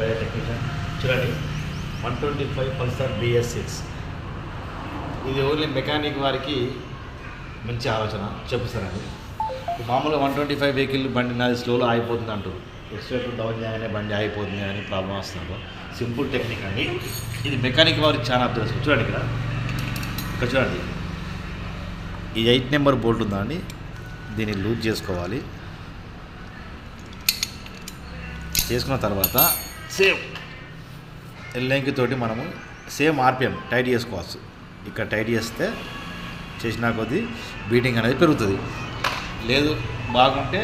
By technician. చూడండి 125 Pulsar BS6. ఇది only mechanic వారికి మంచి ఆలోచన చెప్పిస్తానండి. మామూలుగా 125 వెహికల్ బండి నాది స్లోలో ఆగిపోతుంది అంటారు. ఎక్స్ట్రేటర్ డౌన్ చేయగానే బండి ఆగిపోతుంది అని ప్రాబ్లం వస్తున్నారు. సింపుల్ టెక్నిక్ అండి ఇది. మెకానిక్ వారికి చాలా అర్థం. చూడండి ఇక్కడ చూడండి, ఈ 8 నెంబర్ బోల్ట్ ఉందా అండి, దీన్ని లూజ్ చేసుకోవాలి. చేసుకున్న తర్వాత సేమ్ ఎల్ఎంకి తోటి మనము సేమ్ RPM టైట్ చేసుకోవచ్చు. ఇక్కడ టైట్ చేస్తే చేసినా కొద్దీ బీటింగ్ అనేది పెరుగుతుంది. లేదు బాగుంటే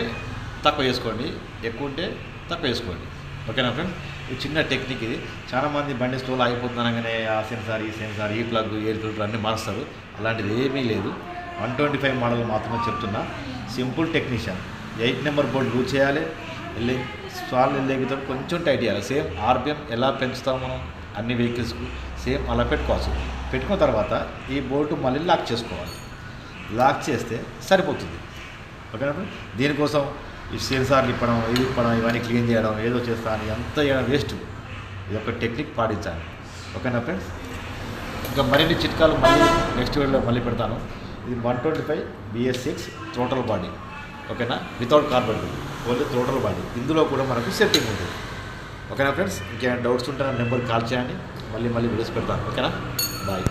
తక్కువ చేసుకోండి, ఎక్కువ ఉంటే తక్కువ చేసుకోండి. ఓకేనా ఫ్రెండ్? ఇది చిన్న టెక్నిక్. ఇది చాలామంది బండి స్లోలో ఆగిపోతున్నాగానే ఆ సెన్సార్ ఈ సెన్సార్ ఈ ప్లగ్ ఎయిర్ ఫిల్టర్ అన్నీ మారుస్తారు. అలాంటిది ఏమీ లేదు. 125 మోడల్ మాత్రమే చెప్తున్నా. Simple technician. 8 number board loose చేయాలి, స్వాల్ ఎల్లేగితో కొంచెం టైట్ చేయాలి. సేమ్ RPM ఎలా పెంచుతాం మనం అన్ని వెహికల్స్కు సేమ్ అలా పెట్టుకోవచ్చు. పెట్టుకున్న తర్వాత ఈ బోల్ట్ మళ్ళీ లాక్ చేసుకోవాలి. లాక్ చేస్తే సరిపోతుంది. ఓకేనా? దీనికోసం ఈ సెన్సార్లు ఇప్పడం ఇవన్నీ క్లీన్ చేయడం ఏదో చేస్తాను ఎంత చేయడం వేస్ట్. ఇది ఒక టెక్నిక్ పాటించాలి. ఓకేనా ఫ్రెండ్స్? ఇంకా మరిన్ని చిట్కాలు మళ్ళీ నెక్స్ట్ వీడియోలో మళ్ళీ పెడతాను. ఇది 125 BS6 టోటల్ బాడీ. ఓకేనా? Without carburettor, only total body. ఇందులో కూడా మనకు సెట్టింగ్ ఉంటుంది. ఓకేనా ఫ్రెండ్స్? ఇంకేమైనా డౌట్స్ ఉంటే నా నెంబర్కి కాల్ చేయండి. మళ్ళీ వీడియోస్ పెడతాను. ఓకేనా? బాయ్.